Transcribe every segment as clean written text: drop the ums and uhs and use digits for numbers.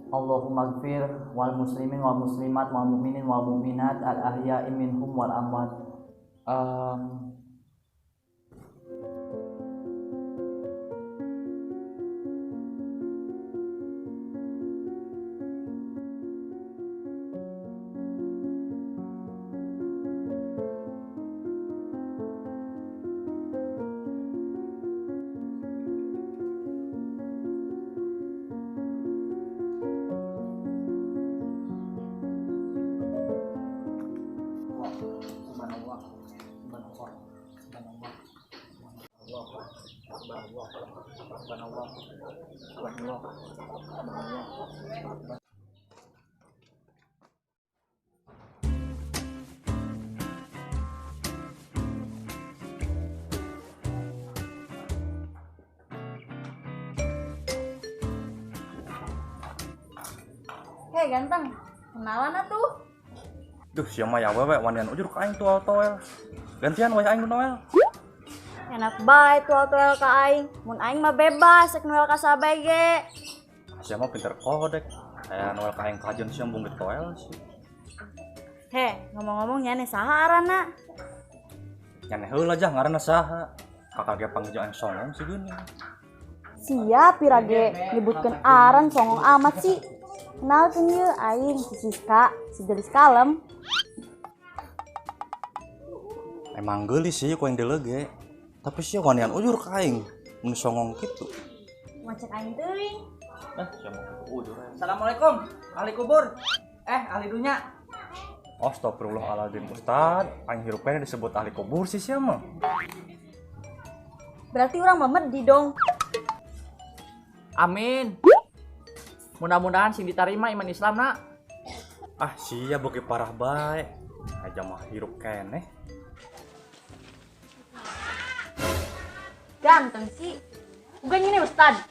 Allahumma gfir wal muslimin wal muslimat wal mu'minin wal mu'minat al ahya'i minhum wal amwat. Um, Subhanallah, subhanallah, subhanallah, subhanallah, subhanallah, subhanallah, subhanallah. Hei ganteng, kenalan atuh. Duh, siapa ya wewe wanian ujur ka aing toel-toel. Gantian we aing noel. Enak bae tual-tual ka aing. Mun aing mah bebas, rek noel ka sabe ge. Siapa pinter kodek. Kayak noel ka aing kajen siam bung toel sih. Heh, ngomong-ngomong nyane saha arana? Nyane heula jah ngaranna saha. Kakak ge panggil aing songong si geuning. Siap pirage nyebutkeun aran songong amat sih. Kenal teu ieu aing si Siska, si Gelis Kalem. Emang geulis sih ku aing delege. Tapi sih wanian ujur ka aing mun songong kitu. Macet aing teuing. Siapa ujur. Assalamualaikum, ahli kubur. Ahli dunya. Astagfirullahaladzim Ustad. Aing hirupnya disebut ahli kubur sih siapa? Berarti urang memedi dong. Amin. Mudah-mudahan sing diterima iman Islam nak. Ah sia beuki parah bae. Aja mah hirup keneh. Ganteng sih. Bukan ini Ustad.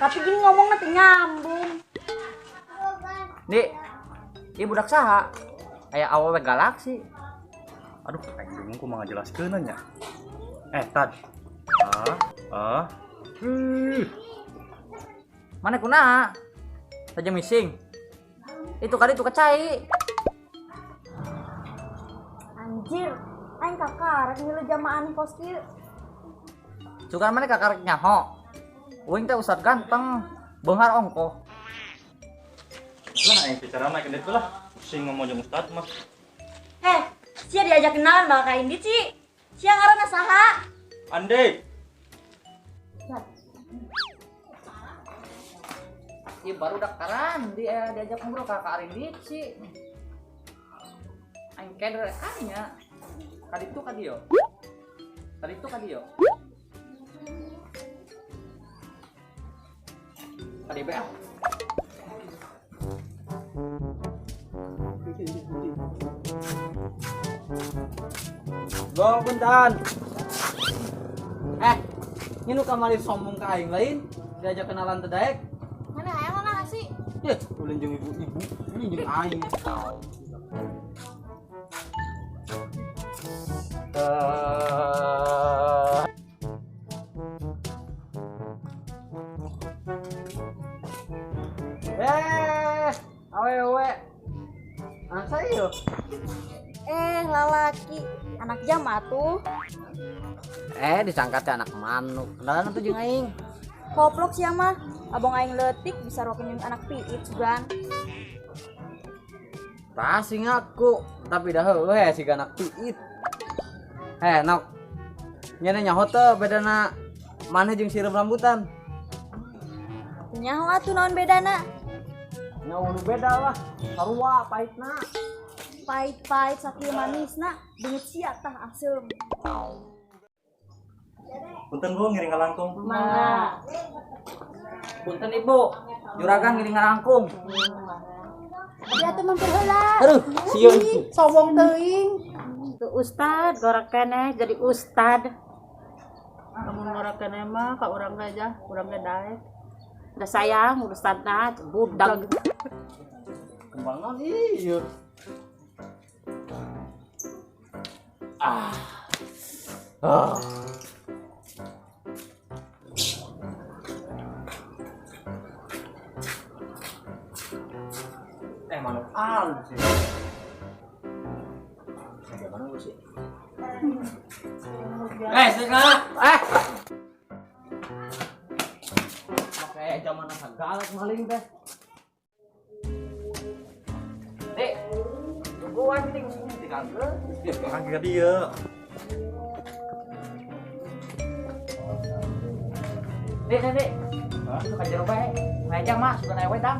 Tapi gini ngomongnya teu nyambung. Dik, ieu budak saha? Aya awewe galaksi. Aduh, aing bingung ku mah ngajelaskeunna nya. Tad. Mana kunaha? Saja missing. Itu kali itu kecai. Anjir, aing kakarek ngilu jamaan kos kieu. Sugan mana kakarek nyaho. Uing teh Ustad ganteng, beunghar ongkoh. Lah aing bicara mah kendit lah. Pusing ngomong jeung Ustad mah. Sia diajak kenalan bakal ka Indi Ci. Sia ngaranna saha? Ande. Ieu baru dakaran dia diajak ngobrol ka Arindi sih. Aing keder anya. Kaditu ka dieu. Kaditu ka dieu. KDB ah. Gol punten. Ini nu kamari sombong ka aing lain, diajak kenalan teu daek. Mana aya mana sih? Yeh, ulin jeung ibu-ibu, ini jeung aing. Awewe. Asa ieu? Lalaki, anak jam atuh. Disangka teh anak manuk. Kenalan atuh jeung aing. Koplok sia mah. Abang aing leutik bisa rokeun jeung anak piit sugan. Tasing aku, tapi dah heueuh si anak piit. Nok. Nyana nyaho teh bedana maneh jeung sirup rambutan. Nyaho atuh naon bedana? Nya ulu beda lah, sarua pahitna. Pahit-pahit sakieu manisna, beungeut sia tah asem. Punten Bu ngiring langkung. Mangga. Punten Ibu, juragan ngiring ngarangkung. Abi atuh mampir heula. Aduh, sieun. Sombong teuing. Tuh Ustad, gorak keneh jadi Ustad. Kamu gorak keneh mah ka urang aja, urang ge daek. Udah sayang, udah Ustadna budak. Kembangan ieu. sih. Bagaimana lu sih? Sika. Kayak zaman segala maling teh. Dek, gua anjing tinggal Kaki ka dia. Dek. Itu kan jero bae. Ngajang mah suka naik wedang.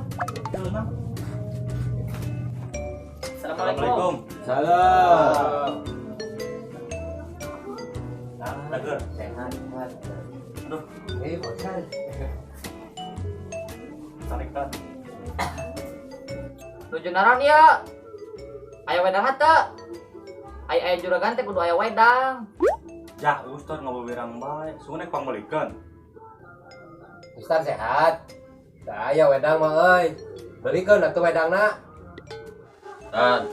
Dulu mah. Assalamualaikum. Salam. Dager. Sehat. Aduh, Bosan. tarik kan. Tujuh naron ya. Aya wedang teh. Aya juragan teh kudu aya wedang. Ya, Ustad ngababirang bae. Sungunek pangbalikeun. Ustaz sehat. Saya wedang mah euy. Beureikeun atuh wedangna. Dan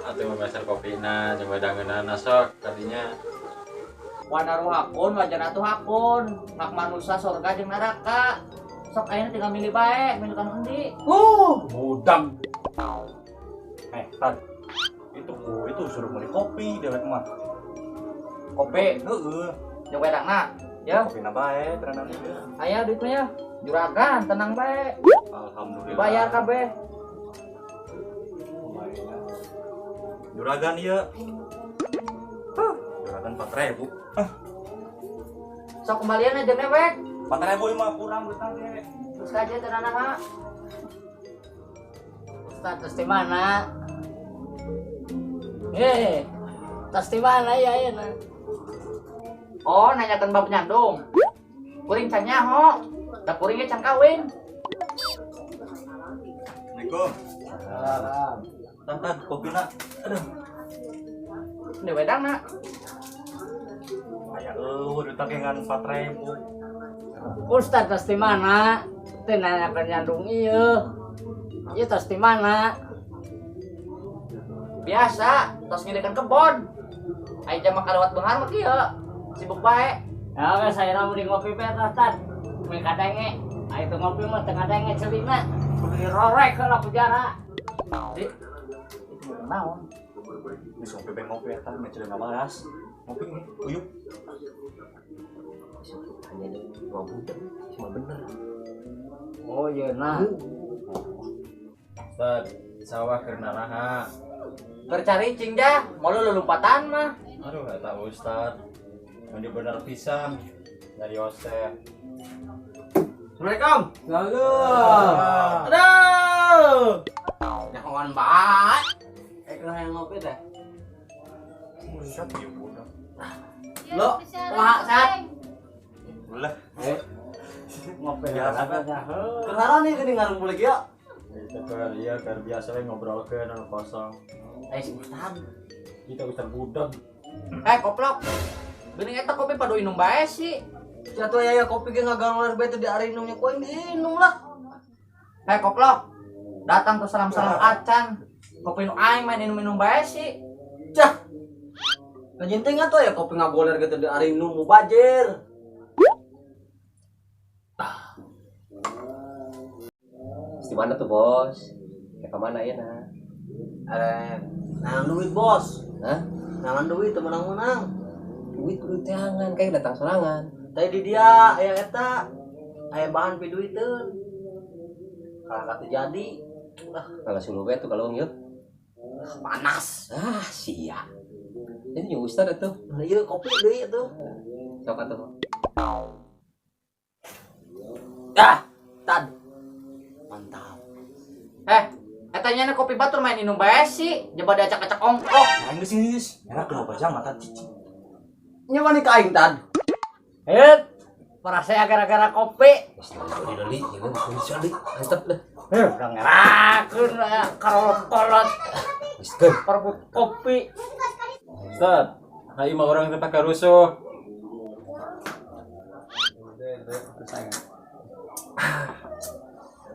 atuh memesan kopina jeung wedangeunana sok tadinya. Wanaru hakun, wajan atuh hakun. Hak manusia surga jeung neraka. Sok ayeuna tinggal milih bae, milih kan endi. Budak. Tad. Itu suruh beli kopi dewek mah. Kopi Heeh. jeung wedangna. Ya, Kopina bae, tenan ieu. aya duitnya. Juragan tenang bae. Alhamdulillah. Dibayar kabeh. Juragan ieu. Juragan 4.000. Sok kembalian aja mewek. 4.000 mah kurang betah ge. Terus aja tenang. Ustaz terus di mana? Tas di mana ya ayeuna? Oh, nanyakeun bab nyandung. Kuring can nyaho. Da kuring ge can kawin. Assalamualaikum. Tad kopina. Aduh. Di wedangna. Aya duit takengan 4.000. Ustaz tas di mana? Teu nanyakeun nyandung ieu. Ieu tas di mana? Biasa, tos ngilikan kebon. Aing jam kalewat beungar mah kieu. Sibuk bae. Ya geus saya mah di ngopi bae Ustaz. Mie kadenge. Ai teu ngopi mah teu kadenge celina. Kudu dirorek heula pujara. Di itu naon? Geus ngopi eta mah cenah ngabahas. Ngopi nih, uyup. Hanya dua budak cuma bener. Oh iya nah. Ustaz, sawah keur naraha. Keur caricing dah, mau lu lompatan mah. Aduh, eta Ustaz. Mun bener pisan dari Yosef. Assalamualaikum. Salam. Aduh. Nyahoan bae. Keur yang ngopi teh. Buset ieu budak. Lo, wah sat. Ulah. Ngopi Biasa, Kenapa nih gini ngarung boleh ya? Itu keur biasa we ngobrolkeun anu kosong. Si Ustaz. Kita Ustaz budak. Koplok. Geuning eta kopi padu inum bae sih. Jatuh ya kopi ge ngagalar bae teh di ari inumnya ku diinum lah. Koplok. Datang tuh salam-salam acan. Kopi nu aing main inum-inum bae sih. Cah. Kajinting atuh ya kopi ngagoler gitu di ari inum mubajir. Di mana tuh bos? Ya kemana ya nah? Ada nangan duit bos. Hah? Nangan duit tuh menang-menang. Duit jangan kayak datang sorangan. Tadi di dia aya eta aya bahan pi duiteun. Kalau kata jadi, kalau suluh tuh kalau ngieu panas. Sia. Jadi nyu Ustaz atuh. Nah, ieu kopi deui atuh. Sok atuh. Tad. Mantap. Eta nya kopi batur main inum bae sih. Coba diacak-acak ongkok. Aing geus. Era kenapa jang mata cicing. Nya mani ka aing Tad. Para saya gara-gara kopi. Dili, jangan bisa di. Mantap dah. Udah ngerakeun karolot-kolot. Geus keun. Perebut kopi. Ustaz, hai mah orang teh pakai rusuh.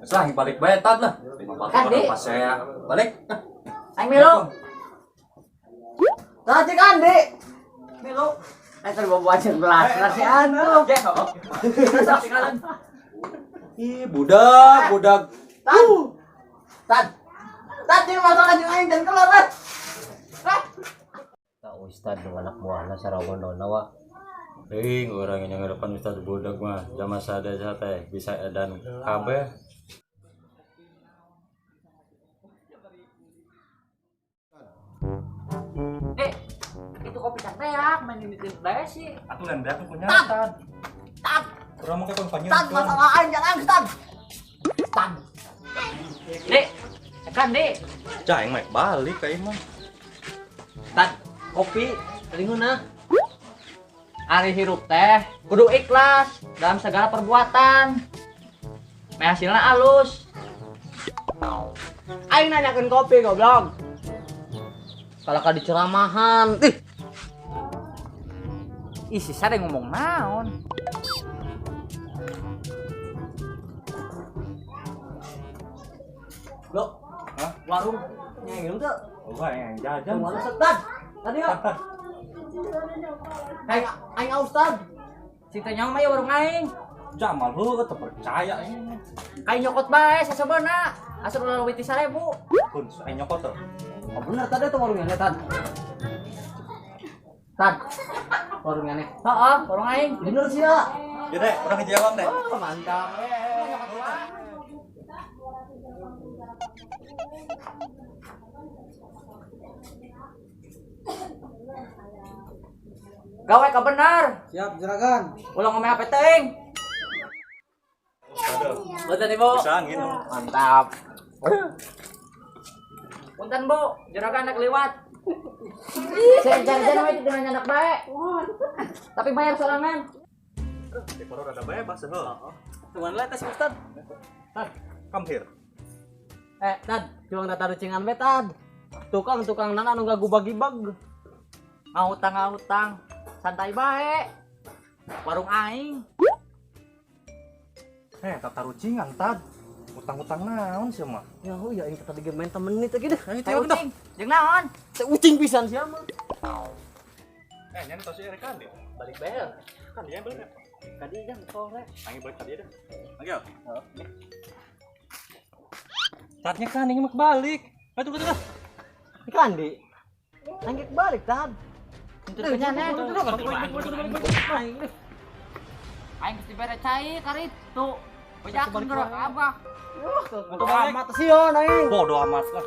Lah, balik bae Tad lah. Kan, Di. Pas saya balik. Aing milu. Tadi kan, Dik. Milu. Terus bawa aja gelas. Nasi antum. Sok tinggalan. Ih, budak. Tad. Tadi masalah jeung aing dan keluar. Tak ustad dengan anak buahna sarawan nawa. Orang yang depan Ustaz budak mah jama sada teh bisa edan kabeh. Itu kopi santeak main ini bae sih. Atuh lain beak punya Tad. Tad, Urang mah kayak panjang. tad masalah aing jangan tad. Tad. Dek, tekan dek. Cah yang main balik ka imah. Tad, kopi linguna. Ari hirup teh kudu ikhlas dalam segala perbuatan. Meh hasilna alus. Aing nanyakeun kopi goblok. Kalau ka diceramahan, isi sare ngomong naon. Lo, Hah? warung nyai teu? Wah, yang jajan. Mana setan? Tadi ya. Aing Ustad. Si teh nyawa mah ya warung aing. Jamal heuh teu percaya ini. Kain nyokot bae sasebeuna. Asal ulah leuwih ti 1000. Kun aing nyokot tuh. Oh bener tadi tuh warungnya Tad. Tad. Warungnya nih. Heeh, warung aing. Bener sih ya. Ya deh, urang ngejawab deh. Oh, mantap. Gawe ka bener. Siap, juragan. Ulang ngomong apa teuing? Betul Ibu. Bisa angin. Mantap. Punten Bu, juragan anak lewat. Saya jangan itu dengan anak baik. Tapi bayar sorangan. Dekor ada bebas heuh. Tuan lah tas Ustad. Come here. Tad, juang data rucingan we Tad. Tukang nana anu gagubag-gibag. Ngahutang. Santai bae. Warung aing. Tata rucingan Tad. Utang-utang naon sih mah? Ya, ya ini tadi main temen ini teh gitu. Teu ucing. Jeung naon? Teh ucing pisan sia mah. Nyan tos Erik kan deh. Balik bae. Kan dia balik. Tadi kan sore. Angin balik tadi dah. Agil. Tadnya kan ini mah balik. Aduh. Ikan di. Nangkik balik tad. Tuh nya nih. Aing geus dibere cai karitu. Bejakeun gerak abah. Amat sih yo naing. Bodoh amat lah.